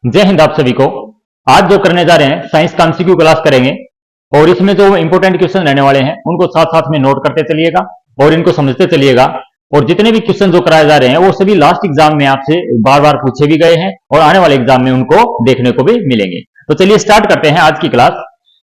जय हिंद आप सभी को। आज जो करने जा रहे हैं साइंस का एमसीक्यू क्लास करेंगे और इसमें जो इंपोर्टेंट क्वेश्चन रहने वाले हैं उनको साथ साथ में नोट करते चलिएगा और इनको समझते चलिएगा। और जितने भी क्वेश्चन जो कराए जा रहे हैं वो सभी लास्ट एग्जाम में आपसे बार बार पूछे भी गए हैं और आने वाले एग्जाम में उनको देखने को भी मिलेंगे। तो चलिए स्टार्ट करते हैं आज की क्लास।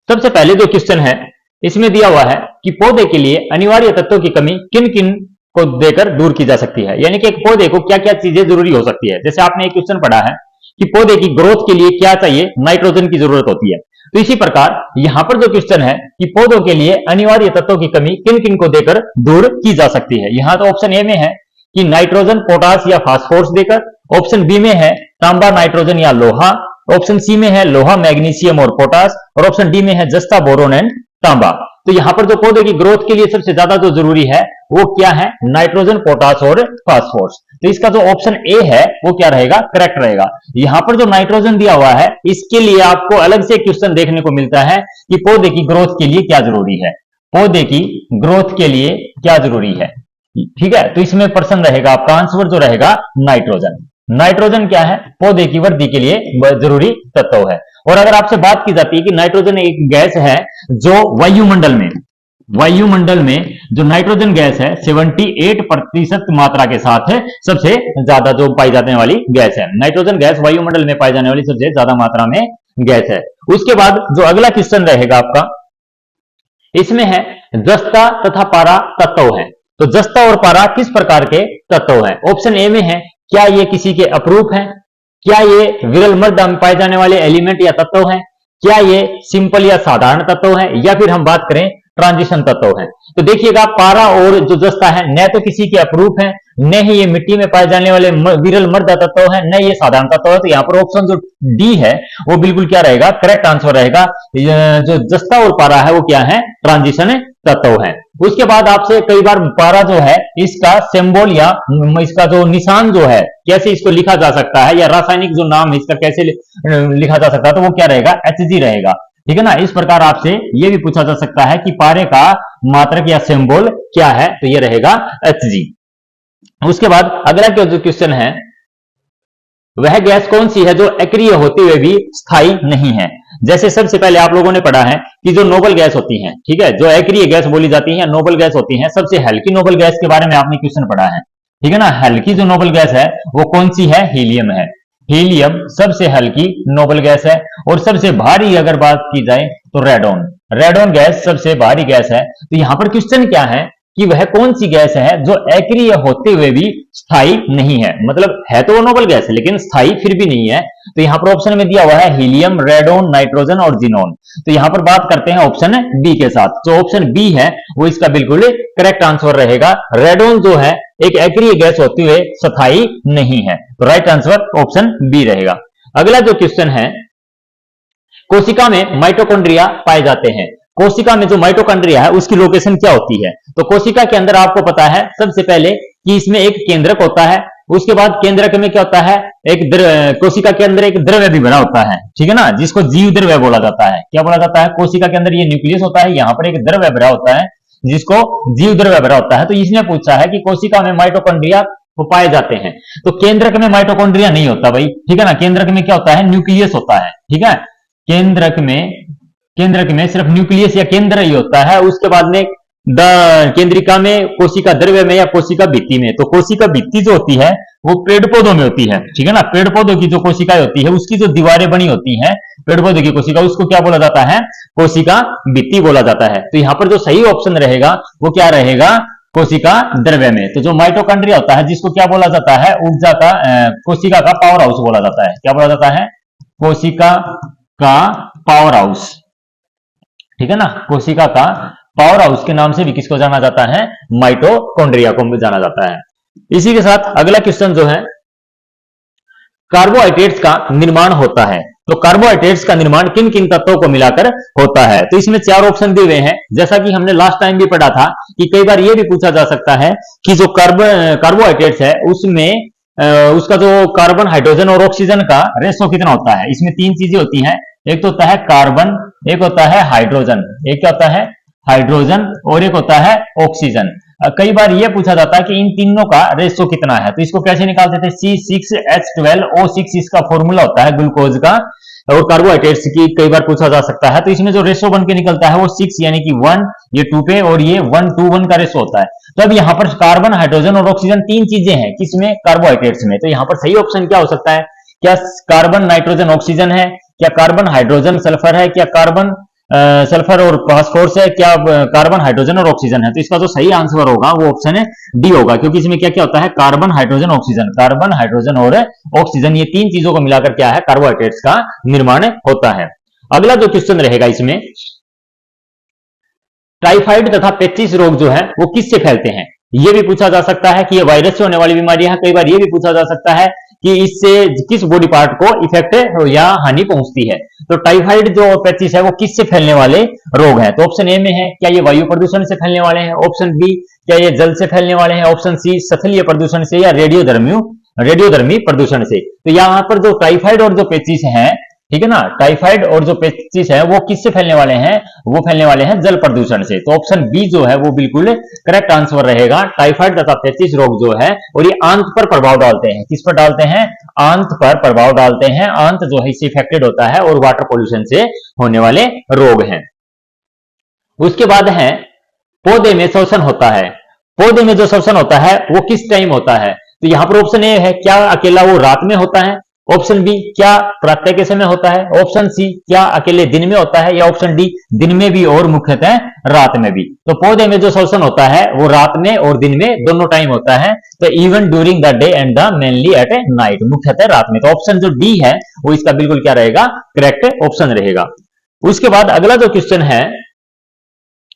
सबसे पहले जो क्वेश्चन है इसमें दिया हुआ है कि पौधे के लिए अनिवार्य तत्वों की कमी किन किन को देकर दूर की जा सकती है, यानी कि एक पौधे को क्या क्या चीजें जरूरी हो सकती है। जैसे आपने एक क्वेश्चन पढ़ा है कि पौधे की ग्रोथ के लिए क्या चाहिए, नाइट्रोजन की जरूरत होती है। तो इसी प्रकार यहां पर जो क्वेश्चन है कि पौधों के लिए अनिवार्य तत्वों की कमी किन किन को देकर दूर की जा सकती है। यहां तो ऑप्शन ए में है कि नाइट्रोजन, पोटास या फास्फोरस देकर, ऑप्शन बी में है तांबा, नाइट्रोजन या लोहा, ऑप्शन सी में है लोहा, मैग्नीशियम और पोटास, और ऑप्शन डी में है जस्ता, बोरोन एंड तांबा। तो यहां पर जो पौधे की ग्रोथ के लिए सबसे ज्यादा जो जरूरी है वो क्या है, नाइट्रोजन, पोटास और फास्फोरस। तो इसका जो ऑप्शन ए है वो क्या रहेगा, करेक्ट रहेगा। यहां पर जो नाइट्रोजन दिया हुआ है इसके लिए आपको अलग से क्वेश्चन देखने को मिलता है कि पौधे की ग्रोथ के लिए क्या जरूरी है, पौधे की ग्रोथ के लिए क्या जरूरी है। ठीक है, तो इसमें प्रश्न रहेगा आपका आंसर जो रहेगा नाइट्रोजन। नाइट्रोजन क्या है, पौधे की वृद्धि के लिए जरूरी तत्व है। और अगर आपसे बात की जाती है कि नाइट्रोजन एक गैस है जो वायुमंडल में जो नाइट्रोजन गैस है 78% मात्रा के साथ है सबसे ज्यादा जो पाई जाने वाली गैस है। नाइट्रोजन गैस वायुमंडल में पाई जाने वाली सबसे ज्यादा मात्रा में गैस है। उसके बाद जो अगला क्वेश्चन रहेगा आपका, इसमें है जस्ता तथा पारा तत्व है। तो जस्ता और पारा किस प्रकार के तत्व है। ऑप्शन ए में है क्या ये किसी के अपरूप हैं, क्या ये विरल मृदा में पाए जाने वाले एलिमेंट या तत्व हैं, क्या ये सिंपल या साधारण तत्व है, या फिर हम बात करें ट्रांजिशन तत्व है। तो देखिएगा पारा और जो जस्ता है न तो किसी के अपरूप है, न ही ये मिट्टी में पाए जाने वाले विरल मृदा तत्व है, न ये साधारण तत्व है। तो यहाँ पर ऑप्शन जो डी है वो बिल्कुल क्या रहेगा, करेक्ट आंसर रहेगा। जो जस्ता और पारा है वो क्या है, ट्रांजिशन तत्व है। उसके बाद आपसे कई बार पारा जो है इसका सिंबल या इसका जो निशान जो है कैसे इसको लिखा जा सकता है, या रासायनिक जो नाम है इसका कैसे लिखा जा सकता है, तो वो क्या रहेगा, Hg रहेगा। ठीक है ना। इस प्रकार आपसे ये भी पूछा जा सकता है कि पारे का मात्रक या सिंबल क्या है, तो ये रहेगा Hg। उसके बाद अगला जो क्वेश्चन है वह गैस कौन सी है जो अक्रिय होते हुए भी स्थायी नहीं है। जैसे सबसे पहले आप लोगों ने पढ़ा है कि जो नोबल गैस होती है, ठीक है, जो अक्रिय गैस बोली जाती है, नोबल गैस होती है। सबसे हल्की नोबल गैस के बारे में आपने क्वेश्चन पढ़ा है, ठीक है ना। हल्की जो नोबल गैस है वो कौन सी है, हीलियम है। हीलियम सबसे हल्की नोबल गैस है। और सबसे भारी अगर बात की जाए तो रेडोन गैस सबसे भारी गैस है। तो यहां पर क्वेश्चन क्या है कि वह कौन सी गैस है जो अक्रिय होते हुए भी स्थायी नहीं है, मतलब है तो वो नोबल गैस है लेकिन स्थायी फिर भी नहीं है। तो यहां पर ऑप्शन में दिया हुआ है हीलियम, रेडोन, नाइट्रोजन और जीनोन। तो यहां पर बात करते हैं ऑप्शन बी के साथ। जो ऑप्शन बी है वो इसका बिल्कुल करेक्ट आंसर रहेगा। रेडोन जो है एक अक्रिय गैस होते हुए स्थायी नहीं है, तो राइट आंसर ऑप्शन बी रहेगा। अगला जो क्वेश्चन है, कोशिका में माइटोकॉन्ड्रिया पाए जाते हैं। कोशिका में जो माइटोकॉन्ड्रिया है उसकी लोकेशन क्या होती है। तो कोशिका के अंदर आपको पता है सबसे पहले कि इसमें एक केंद्रक होता है। उसके बाद केंद्रक में क्या होता है, एक कोशिका के अंदर एक द्रव्य भी बना होता है, ठीक है ना, जिसको जीव द्रव्य बोला जाता है। क्या बोला जाता है, कोशिका के अंदर ये न्यूक्लियस होता है, यहाँ पर एक द्रव्य भरा होता है जिसको जीव द्रव्य भरा होता है। तो इसने पूछा है कि कोशिका में माइटोकॉन्ड्रिया वो पाए जाते हैं। तो केंद्रक में माइटोकॉन्ड्रिया नहीं होता भाई, ठीक है ना। केंद्रक में क्या होता है, न्यूक्लियस होता है, ठीक है। केंद्रक में सिर्फ न्यूक्लियस या केंद्र ही होता है। उसके बाद में केंद्रिका में, कोशिका द्रव्य में या कोशिका भित्ति में। तो कोशिका भित्ति जो होती है वो पेड़ पौधों में होती है, ठीक है ना। पेड़ पौधों की जो कोशिकाएं होती है उसकी जो दीवारें बनी होती हैं पेड़ पौधों की कोशिका, उसको क्या बोला जाता है, कोशिका भित्ति बोला जाता है। तो यहाँ पर जो सही ऑप्शन रहेगा वो क्या रहेगा, कोशिका द्रव्य में। तो जो माइटोकॉन्ड्रिया होता है जिसको क्या बोला जाता है, ऊर्जा का, कोशिका का पावर हाउस बोला जाता है। क्या बोला जाता है, कोशिका का पावर हाउस, ठीक है ना। कोशिका का पावर हाउस के नाम से भी किसको जाना जाता है, माइटोकॉन्ड्रिया को जाना जाता है। इसी के साथ अगला क्वेश्चन जो है, कार्बोहाइड्रेट्स का निर्माण होता है। तो कार्बोहाइड्रेट्स का निर्माण किन किन तत्वों को मिलाकर होता है। तो इसमें 4 ऑप्शन दिए हुए हैं। जैसा कि हमने लास्ट टाइम भी पढ़ा था कि कई बार यह भी पूछा जा सकता है कि जो कार्बोहाइड्रेट्स है उसमें उसका जो कार्बन, हाइड्रोजन और ऑक्सीजन का रेशो कितना होता है। इसमें 3 चीजें होती हैं, एक तो होता है कार्बन, एक होता है हाइड्रोजन, एक क्या होता है हाइड्रोजन, और एक होता है ऑक्सीजन। कई बार यह पूछा जाता है कि इन तीनों का रेशो कितना है, तो इसको कैसे निकालते थे, C6H12O6 इसका फॉर्मूला होता है ग्लूकोज का और कार्बोहाइड्रेट्स की कई बार पूछा जा सकता है। तो इसमें जो रेशो बन के निकलता है वो 6 यानी कि 1 ये 2 पे और ये 1:1 का रेशो होता है। तो अब यहाँ पर कार्बन, हाइड्रोजन और ऑक्सीजन तीन चीजें हैं किसमें, कार्बोहाइड्रेट्स में। तो यहाँ पर सही ऑप्शन क्या हो सकता है, क्या कार्बन नाइट्रोजन ऑक्सीजन है, क्या कार्बन हाइड्रोजन सल्फर है, क्या कार्बन सल्फर और फास्फोरस है, क्या कार्बन हाइड्रोजन और ऑक्सीजन है। तो इसका जो सही आंसर होगा वो ऑप्शन है डी होगा, क्योंकि इसमें क्या क्या होता है, carbon hydrogen oxygen, carbon hydrogen और ऑक्सीजन, ये तीन चीजों को मिलाकर क्या है, कार्बोहाइड्रेट्स का निर्माण होता है। अगला जो क्वेश्चन रहेगा इसमें, टाइफाइड तथा पेचिस रोग जो है वो किससे फैलते हैं। ये भी पूछा जा सकता है कि ये वायरस से होने वाली बीमारी है। कई बार ये भी पूछा जा सकता है कि इससे किस बॉडी पार्ट को इफेक्ट या हानि पहुंचती है। तो टाइफाइड जो पेचिस है वो किससे फैलने वाले रोग हैं। तो ऑप्शन ए में है, क्या ये वायु प्रदूषण से फैलने वाले हैं, ऑप्शन बी क्या ये जल से फैलने वाले हैं, ऑप्शन सी स्थलीय प्रदूषण से या रेडियोधर्मी प्रदूषण से। तो यहां पर जो टाइफाइड और जो पेचिस है, ठीक है ना, टाइफाइड और जो पेचिस है वो किससे फैलने वाले हैं, वो फैलने वाले हैं जल प्रदूषण से। तो ऑप्शन बी जो है वो बिल्कुल करेक्ट आंसर रहेगा। टाइफाइड तथा पेचिस रोग जो है और ये आंत पर प्रभाव डालते हैं, किस पर डालते हैं, आंत पर प्रभाव डालते हैं। आंत जो है इससे इफेक्टेड होता है और वाटर पोल्यूशन से होने वाले रोग हैं। उसके बाद है पौधे में श्वसन होता है। पौधे में जो श्वसन होता है वो किस टाइम होता है। तो यहां पर ऑप्शन ए है, क्या अकेला वो रात में होता है, ऑप्शन बी क्या प्रातः के समय होता है, ऑप्शन सी क्या अकेले दिन में होता है, या ऑप्शन डी दिन में भी और मुख्यतः रात में भी। तो पौधे में जो श्वसन होता है वो रात में और दिन में दोनों टाइम होता है। तो even during the day and the mainly eight A night, मुख्यतः रात में। तो ऑप्शन जो डी है वो इसका बिल्कुल क्या रहेगा, करेक्ट ऑप्शन रहेगा। उसके बाद अगला जो क्वेश्चन है,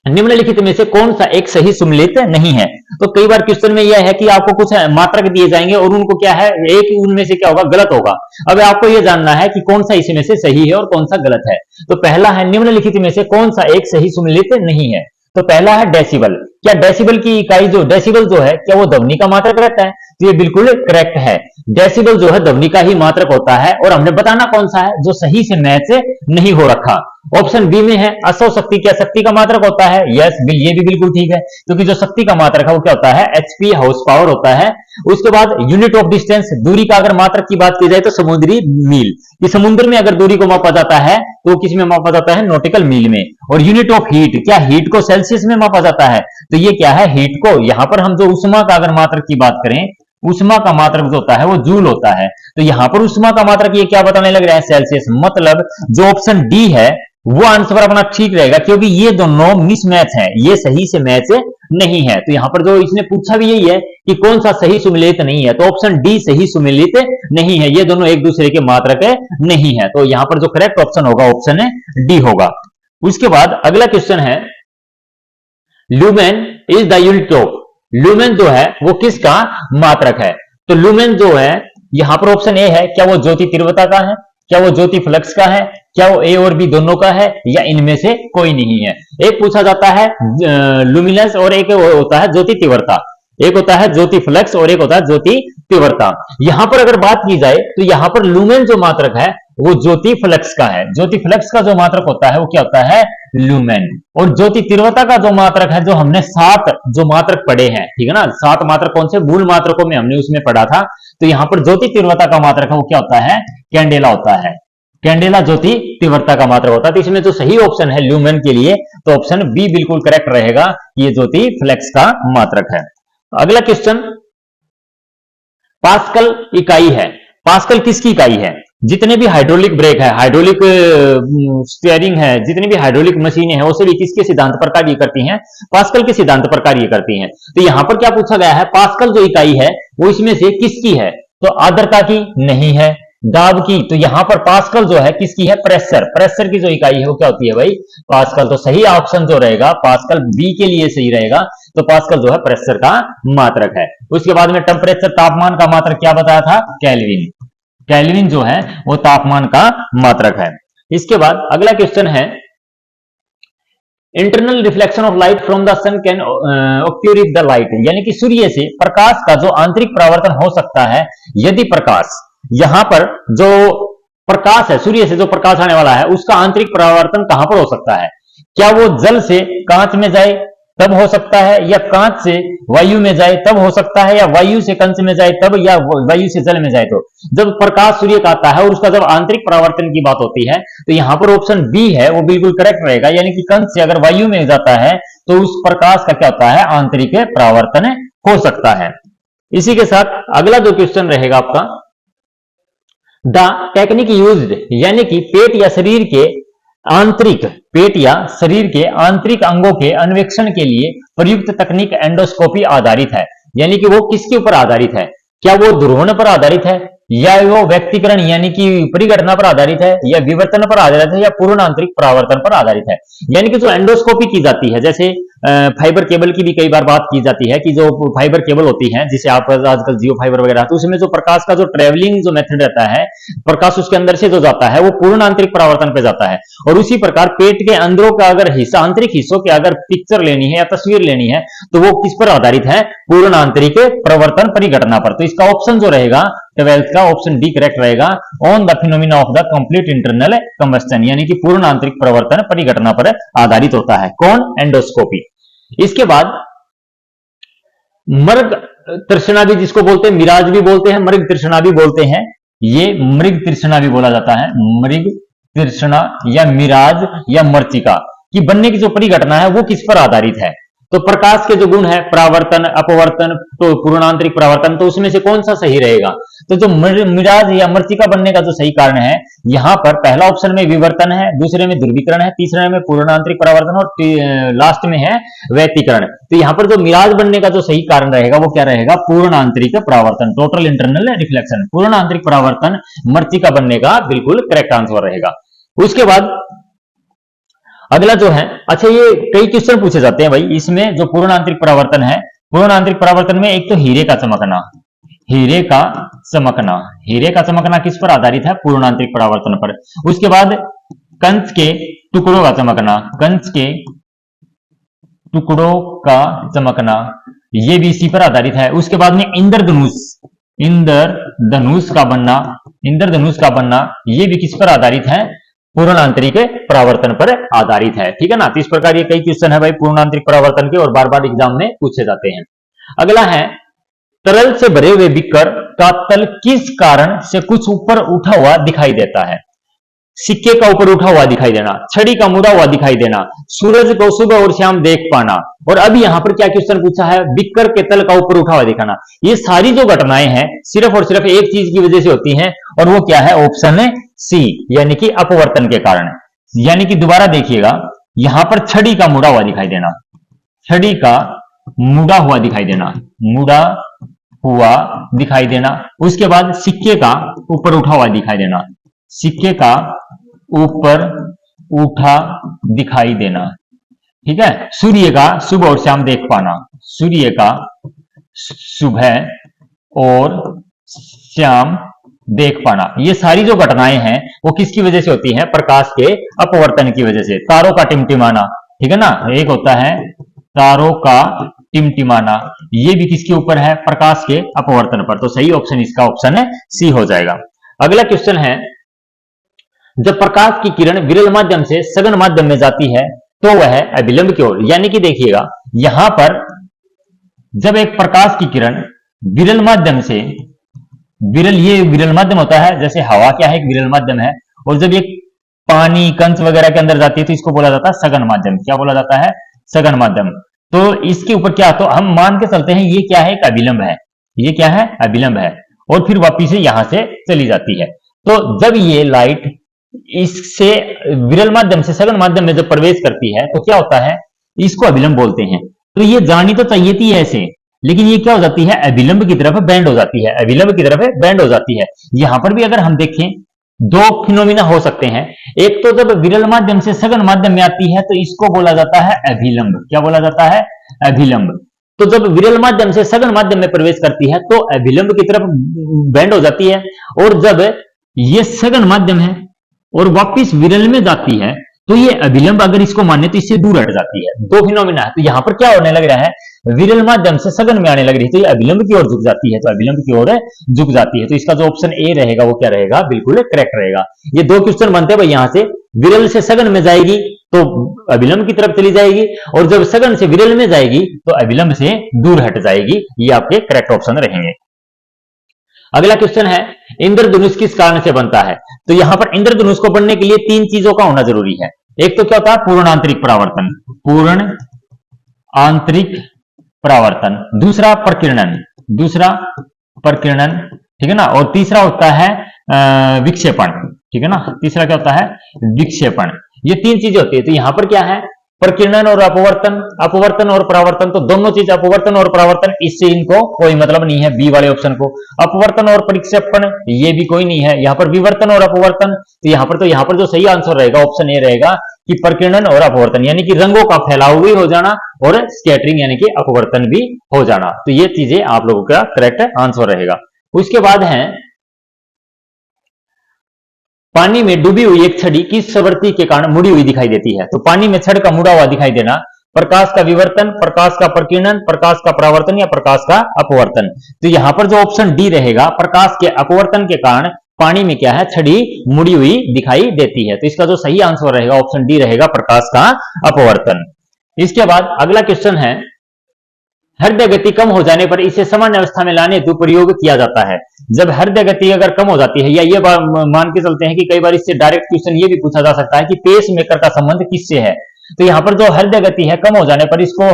निम्नलिखित में से कौन सा एक सही सुमेलित नहीं है। तो कई बार क्वेश्चन में यह है कि आपको कुछ मात्रक दिए जाएंगे और उनको क्या है, एक उनमें से क्या होगा, गलत होगा। अब आपको यह जानना है कि कौन सा इसमें से सही है और कौन सा गलत है। तो पहला है, निम्नलिखित में से कौन सा एक सही सुमेलित नहीं है। तो पहला है डेसिबल। क्या डेसिबल की इकाई जो डेसिबल जो है क्या वो ध्वनि का मात्रक रहता है। तो ये बिल्कुल करेक्ट है, डेसिबल जो है ध्वनि का ही मात्रक होता है। और हमने बताना कौन सा है जो सही से मैच नहीं हो रखा। ऑप्शन बी में है असौ शक्ति, क्या शक्ति का मात्रक होता है, यस ये भी बिल्कुल ठीक है, क्योंकि जो शक्ति का मात्रक है वो क्या होता है, एचपी हाउस पावर होता है। उसके बाद यूनिट ऑफ डिस्टेंस, दूरी का अगर मात्रक की बात की जाए तो समुद्री मील, कि समुद्र में अगर दूरी को मापा जाता है तो किस में मापा जाता है, नॉटिकल मील में। और यूनिट ऑफ हीट, क्या हीट को सेल्सियस में मापा जाता है। तो ये क्या है, हीट को, यहां पर हम जो उष्मा का अगर मात्रक की बात करें, उष्मा का मात्रक जो होता है वो जूल होता है। तो यहां पर उष्मा का मात्रक ये क्या बताने लग रहा है, सेल्सियस। मतलब जो ऑप्शन डी है वो आंसर अपना ठीक रहेगा, क्योंकि ये दोनों मिसमैच है, ये सही से मैच नहीं है। तो यहां पर जो इसने पूछा भी यही है कि कौन सा सही सुमेलित नहीं है। तो ऑप्शन डी सही सुमेलित नहीं है, ये दोनों एक दूसरे के मात्रक नहीं है। तो यहां पर जो करेक्ट ऑप्शन होगा ऑप्शन डी होगा। उसके बाद अगला क्वेश्चन है, lumen is the unit of, lumen जो है वो किसका मात्रक है। तो ल्यूमेन जो है यहां पर ऑप्शन ए है, क्या वो ज्योति तीव्रता का है, क्या वो ज्योति फ्लक्स का है, क्या वो ए और बी दोनों का है, या इनमें से कोई नहीं है। एक पूछा जाता है लुमिनस और एक होता है ज्योति तीव्रता, एक होता है ज्योति फ्लक्स और एक होता है ज्योति तीव्रता। यहां पर अगर बात की जाए तो यहां पर लुमेन जो मात्रक है वो ज्योति फ्लक्स का है। ज्योति फ्लक्स का जो मात्रक होता है वो क्या होता है, लुमेन। और ज्योति तीव्रता का जो मात्रक है, जो हमने 7 जो मात्रक पढ़े हैं, ठीक है ना, 7 मात्रक कौन से, मूल मात्रकों में हमने उसमें पढ़ा था। तो यहां पर ज्योति तीव्रता का मात्रक है वो क्या होता है, कैंडेला होता है। कैंडेला ज्योति तीव्रता का मात्रक होता है। तो इसमें जो सही ऑप्शन है ल्यूमेन के लिए, तो ऑप्शन बी बिल्कुल करेक्ट रहेगा, ये ज्योति फ्लक्स का मात्रक है। अगला क्वेश्चन, पास्कल इकाई है। पास्कल किसकी इकाई है। जितने भी हाइड्रोलिक ब्रेक है, हाइड्रोलिक स्टीयरिंग है, जितनी भी हाइड्रोलिक मशीनें हैं वो सभी किसके सिद्धांत पर कार्य करती हैं, पास्कल के सिद्धांत पर कार्य करती हैं। तो यहां पर क्या पूछा गया है, पास्कल जो इकाई है वो इसमें से किसकी है। तो आर्द्रता की नहीं है, दाब की। तो यहां पर पास्कल जो है किसकी है, प्रेशर, प्रेशर की जो इकाई है वो क्या होती है भाई, पास्कल। तो सही ऑप्शन जो रहेगा पास्कल बी के लिए सही रहेगा। तो पास्कल जो है प्रेशर का मात्रक है। उसके बाद में टेम्परेचर, तापमान का मात्रक क्या बताया था, केल्विन। केल्विन जो है वो तापमान का मात्रक है। इसके बाद अगला क्वेश्चन है, internal reflection of light from the sun can occur if the light, यानी कि सूर्य से प्रकाश का जो आंतरिक परावर्तन हो सकता है यदि प्रकाश, यहां पर जो प्रकाश है, सूर्य से जो प्रकाश आने वाला है उसका आंतरिक परावर्तन कहां पर हो सकता है। क्या वो जल से कांच में जाए, तब हो सकता है, या कांच से वायु में जाए तब हो सकता है, या वायु से कंच में जाए तब, या वायु से जल में जाए तो। जब प्रकाश सूर्य का आता है और उसका जब आंतरिक परावर्तन की बात होती है तो यहां पर ऑप्शन बी है वो बिल्कुल करेक्ट रहेगा, यानी कि कंच से अगर वायु में जाता है तो उस प्रकाश का क्या होता है, आंतरिक परावर्तन हो सकता है। इसी के साथ अगला जो क्वेश्चन रहेगा आपका, द टेक्निक यूज्ड, यानी कि पेट या शरीर के आंतरिक, पेट या शरीर के आंतरिक अंगों के अन्वेषण के लिए प्रयुक्त तकनीक एंडोस्कोपी आधारित है, यानी कि वो किसके ऊपर आधारित है, क्या वो ध्रुवण पर आधारित है, या वो व्यक्तिकरण यानी कि परिघटना पर आधारित है, या विवर्तन पर आधारित है, या पूर्ण आंतरिक परावर्तन पर आधारित है। यानी कि जो एंडोस्कोपी की जाती है, जैसे फाइबर केबल की भी कई बार बात की जाती है कि जो फाइबर केबल होती है जिसे आप आजकल जियो फाइबर वगैरह, तो उसमें जो प्रकाश का जो ट्रेवलिंग जो मेथड रहता है, प्रकाश उसके अंदर से जो जाता है वो पूर्ण आंतरिक परावर्तन पे जाता है। और उसी प्रकार पेट के अंदरों का अगर हिस्सा, आंतरिक हिस्सों के अगर पिक्चर लेनी है या तस्वीर लेनी है तो वो किस पर आधारित है, पूर्ण आंतरिक परिवर्तन परिघटना पर। तो इसका ऑप्शन जो रहेगा 12th का ऑप्शन डी करेक्ट रहेगा, on the phenomena of the complete internal combustion, यानी कि पूर्ण आंतरिक परिवर्तन परिघटना पर आधारित होता है कौन, एंडोस्कोपी। इसके बाद मृग तृष्णा भी जिसको बोलते हैं, मिराज भी बोलते हैं, मृग तृष्णा भी बोलते हैं, ये मृग तृष्णा भी बोला जाता है, मृग तृष्णा या मिराज या मर्चिका की बनने की जो परिघटना है वो किस पर आधारित है। तो प्रकाश के जो गुण है, परावर्तन, अपवर्तन, तो पूर्णांतरिक परावर्तन, तो उसमें से कौन सा सही रहेगा। तो जो मिराज या मृतिका बनने का जो सही कारण है, यहां पर पहला ऑप्शन में विवर्तन है, दूसरे में ध्रुवीकरण है, तीसरे में पूर्णांतरिक परावर्तन और लास्ट में है व्यतिकरण। तो यहां पर जो मिराज बनने का जो सही कारण रहेगा वो क्या रहेगा, पूर्णांतरिक परावर्तन, टोटल इंटरनल रिफ्लेक्शन, पूर्णांतरिक परावर्तन मृतिका बनने का बिल्कुल करेक्ट आंसर रहेगा। उसके बाद अगला जो है, अच्छा ये कई क्वेश्चन पूछे जाते हैं भाई इसमें, जो पूर्ण आंतरिक परावर्तन है, पूर्ण आंतरिक परावर्तन में एक तो हीरे का चमकना, हीरे का चमकना, हीरे का चमकना किस पर आधारित है, पूर्ण आंतरिक परावर्तन पर। उसके बाद कंच के टुकड़ों का चमकना, कंच के टुकड़ों का चमकना, ये भी इसी पर आधारित है। उसके बाद में इंद्रधनुष, इंद्रधनुष का बनना, इंद्रधनुष का बनना, ये भी किस पर आधारित है, पूर्ण आंतरिक परावर्तन पर आधारित है। ठीक है ना। तो इस प्रकार ये कई क्वेश्चन है भाई पूर्ण आंतरिक परावर्तन के और बार बार एग्जाम में पूछे जाते हैं। अगला है, तरल से भरे हुए बीकर का तल किस कारण से कुछ ऊपर उठा हुआ दिखाई देता है। सिक्के का ऊपर उठा हुआ दिखाई देना, छड़ी का मुड़ा हुआ दिखाई देना, सूरज को सुबह और शाम देख पाना, और अब यहां पर क्या क्वेश्चन पूछा है, बीकर के तल का ऊपर उठा हुआ दिखाना। ये सारी जो घटनाएं हैं सिर्फ और सिर्फ एक चीज की वजह से होती हैं, और वो क्या है, ऑप्शन है सी, यानी कि अपवर्तन के कारण। यानी कि दोबारा देखिएगा, यहां पर छड़ी का मुड़ा हुआ दिखाई देना, छड़ी का मुड़ा हुआ दिखाई देना, मुड़ा हुआ दिखाई देना। उसके बाद सिक्के का ऊपर उठा हुआ दिखाई देना, सिक्के का ऊपर उठा दिखाई देना। ठीक है। सूर्य का सुबह और शाम देख पाना, सूर्य का सुबह और शाम देख पाना। ये सारी जो घटनाएं हैं वो किसकी वजह से होती हैं, प्रकाश के अपवर्तन की वजह से। तारों का टिमटिमाना, ठीक है ना, एक होता है तारों का टिमटिमाना, ये भी किसके ऊपर है, प्रकाश के अपवर्तन पर। तो सही ऑप्शन इसका ऑप्शन है सी हो जाएगा। अगला क्वेश्चन है, जब प्रकाश की किरण विरल माध्यम से सघन माध्यम में जाती है तो वह अभिलंब की ओर, यानी कि देखिएगा यहां पर जब एक प्रकाश की किरण विरल माध्यम से, विरल ये विरल माध्यम होता है, जैसे हवा क्या है एक विरल माध्यम है, और जब एक पानी कंच वगैरह के अंदर जाती है तो इसको बोला जाता है सघन माध्यम। क्या बोला जाता है, सघन माध्यम। तो इसके ऊपर क्या, तो हम मान के चलते हैं ये क्या है, एक अभिलंब है, ये क्या है, अभिलंब है, और फिर वापिस से यहां से चली जाती है। तो जब ये लाइट इससे विरल माध्यम से सघन माध्यम में जब प्रवेश करती है तो क्या होता है, इसको अभिलंब बोलते हैं। तो ये जानी तो चाहिए थी ऐसे, लेकिन ये क्या हो जाती है, अभिलंब की तरफ बैंड हो जाती है, अभिलंब की तरफ बैंड हो जाती है। यहां पर भी अगर हम देखें दो फिनोमिना हो सकते हैं, एक तो जब विरल माध्यम से सघन माध्यम में आती है तो इसको बोला जाता है अभिलंब। क्या बोला जाता है, अभिलंब। तो जब विरल माध्यम से सघन माध्यम में प्रवेश करती है तो अभिलंब की तरफ बैंड हो जाती है, और जब ये सघन माध्यम है और वापिस विरल में जाती है तो ये अभिलंब, अगर इसको माने तो इससे दूर हट जाती है। दो फिनोमिना है। तो यहां पर क्या होने लग रहा है, विरल माध्यम से सघन में आने लग रही है तो ये अभिलंब की ओर झुक जाती है, तो अभिलंब की ओर झुक जाती है। तो इसका जो ऑप्शन ए रहेगा वो क्या रहेगा, बिल्कुल करेक्ट रहेगा। ये दो क्वेश्चन बनते हैं भाई, यहां से विरल से सघन में जाएगी तो अविलंब की तरफ चली जाएगी, और जब सघन से विरल में जाएगी तो अविलंब से दूर हट जाएगी। ये आपके करेक्ट ऑप्शन रहेंगे। अगला क्वेश्चन है, इंद्रधनुष किस कारण से बनता है? तो यहां पर इंद्रधनुष को बनने के लिए तीन चीजों का होना जरूरी है। एक तो क्या होता है, पूर्ण आंतरिक परावर्तन, पूर्ण आंतरिक परावर्तन, दूसरा प्रकीर्णन, दूसरा प्रकीर्णन, ठीक है ना, और तीसरा होता है विक्षेपण, ठीक है ना, तीसरा क्या होता है, विक्षेपण। ये तीन चीजें होती है। तो यहां पर क्या है, प्रकीर्णन और अपवर्तन, अपवर्तन और परावर्तन, तो दोनों चीज अपवर्तन और परावर्तन, इससे इनको कोई मतलब नहीं है बी वाले ऑप्शन को। अपवर्तन और परिक्षेपण, ये भी कोई नहीं है। यहां पर विवर्तन और अपवर्तन, तो यहां पर जो सही आंसर रहेगा ऑप्शन ए रहेगा कि प्रकीर्णन और अपवर्तन, यानी कि रंगों का फैलाव भी हो जाना और स्कैटरिंग यानी कि अपवर्तन भी हो जाना। तो ये चीजें आप लोगों का करेक्ट आंसर रहेगा। उसके बाद है, पानी में डूबी हुई एक छड़ी किस प्रवृत्ति के कारण मुड़ी हुई दिखाई देती है? तो पानी में छड़ का मुड़ा हुआ दिखाई देना, प्रकाश का विवर्तन, प्रकाश का प्रकीर्णन, प्रकाश का परावर्तन या प्रकाश का अपवर्तन। तो यहां पर जो ऑप्शन डी रहेगा, प्रकाश के अपवर्तन के कारण पानी में क्या है, छड़ी मुड़ी हुई दिखाई देती है। तो इसका जो सही आंसर रहेगा ऑप्शन डी रहेगा, प्रकाश का अपवर्तन। इसके बाद अगला क्वेश्चन है, हृदय गति कम हो जाने पर इसे सामान्य अवस्था में लाने हेतु प्रयोग किया जाता है। जब हृदय गति अगर कम हो जाती है, या ये मान के चलते हैं कि कई बार इससे डायरेक्ट क्वेश्चन ये भी पूछा जा सकता है कि पेस मेकर का संबंध किससे है। तो यहाँ पर जो हृदय गति है कम हो जाने पर इसको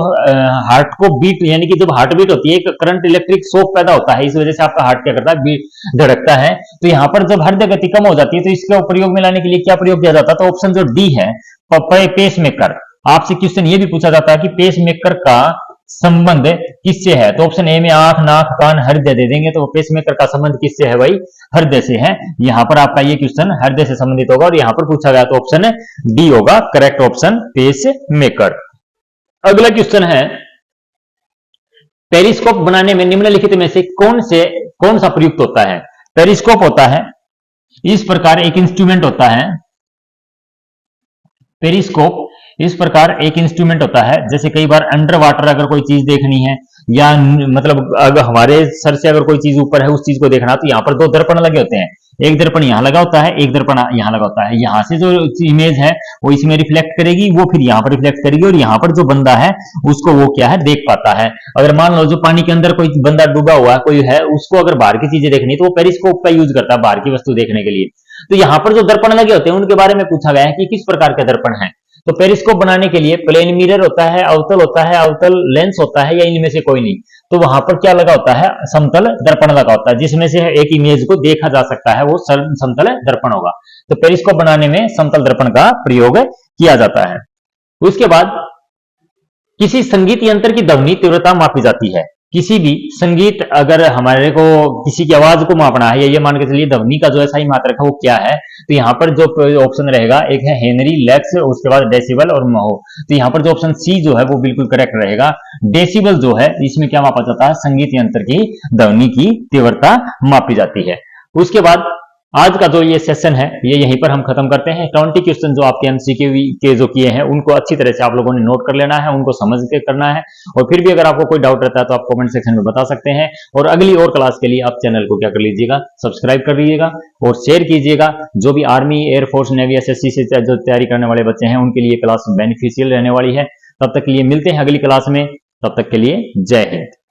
हार्ट को बीट, यानी कि जब हार्ट बीट होती है एक करंट इलेक्ट्रिक शॉक पैदा होता है, इस वजह से आपका हार्ट क्या करता है, बीट धड़कता है। तो यहाँ पर जब हृदय गति कम हो जाती है तो इसके प्रयोग में लाने के लिए क्या प्रयोग किया जाता है? तो ऑप्शन जो डी है, पेस मेकर। आपसे क्वेश्चन ये भी पूछा जाता है कि पेस मेकर का संबंध किससे है? तो ऑप्शन ए में आंख, नाक, कान, हृदय दे देंगे, तो पेसमेकर का संबंध किससे है भाई? हृदय से है। यहां पर आपका ये क्वेश्चन हृदय से संबंधित होगा, और यहां पर पूछा गया तो ऑप्शन डी होगा करेक्ट ऑप्शन, पेसमेकर। अगला क्वेश्चन है, पेरिस्कोप बनाने में निम्नलिखित में से कौन सा प्रयुक्त होता है? पेरिस्कोप होता है इस प्रकार एक इंस्ट्रूमेंट होता है, पेरिस्कोप इस प्रकार एक इंस्ट्रूमेंट होता है, जैसे कई बार अंडर वाटर अगर कोई चीज देखनी है, या मतलब अगर हमारे सर से अगर कोई चीज ऊपर है उस चीज को देखना, तो यहाँ पर दो दर्पण लगे होते हैं, एक दर्पण यहाँ लगा होता है, एक दर्पण यहाँ लगा होता है। यहाँ से जो इमेज है वो इसमें रिफ्लेक्ट करेगी, वो फिर यहाँ पर रिफ्लेक्ट करेगी, और यहाँ पर जो बंदा है उसको वो क्या है, देख पाता है। अगर मान लो जो पानी के अंदर कोई बंदा डूबा हुआ कोई है, उसको अगर बाहर की चीजें देखनी तो वो पेरिस्कोप का यूज करता है बाहर की वस्तु देखने के लिए। तो यहाँ पर जो दर्पण लगे होते हैं उनके बारे में पूछा गया है कि किस प्रकार के दर्पण है। तो पेरिस्कोप बनाने के लिए प्लेन मिरर होता है, अवतल होता है, अवतल लेंस होता है, या इनमें से कोई नहीं। तो वहां पर क्या लगा होता है, समतल दर्पण लगा होता है, जिसमें से एक इमेज को देखा जा सकता है, वो समतल दर्पण होगा। तो पेरिस्कोप बनाने में समतल दर्पण का प्रयोग किया जाता है। उसके बाद किसी संगीत यंत्र की ध्वनि तीव्रता मापी जाती है। किसी भी संगीत, अगर हमारे को किसी की आवाज को मापना है, या ये मान के चलिए ध्वनि का जो है सही मात्रक है वो क्या है, तो यहाँ पर जो ऑप्शन रहेगा एक है हेनरी, लेक्स, उसके बाद डेसिबल और महो। तो यहाँ पर जो ऑप्शन सी जो है वो बिल्कुल करेक्ट रहेगा। डेसिबल जो है इसमें क्या मापा जाता है, संगीत यंत्र की ध्वनि की तीव्रता मापी जाती है। उसके बाद आज का जो ये सेशन है ये यहीं पर हम खत्म करते हैं। 20 क्वेश्चन जो आपके एमसीक्यू के जो किए हैं उनको अच्छी तरह से आप लोगों ने नोट कर लेना है, उनको समझ के करना है, और फिर भी अगर आपको कोई डाउट रहता है तो आप कमेंट सेक्शन में बता सकते हैं। और अगली और क्लास के लिए आप चैनल को क्या कर लीजिएगा, सब्सक्राइब कर लीजिएगा और शेयर कीजिएगा। जो भी आर्मी, एयरफोर्स, नेवी, एसएससी से जो तैयारी करने वाले बच्चे हैं उनके लिए क्लास बेनिफिशियल रहने वाली है। तब तक के लिए मिलते हैं अगली क्लास में, तब तक के लिए जय हिंद।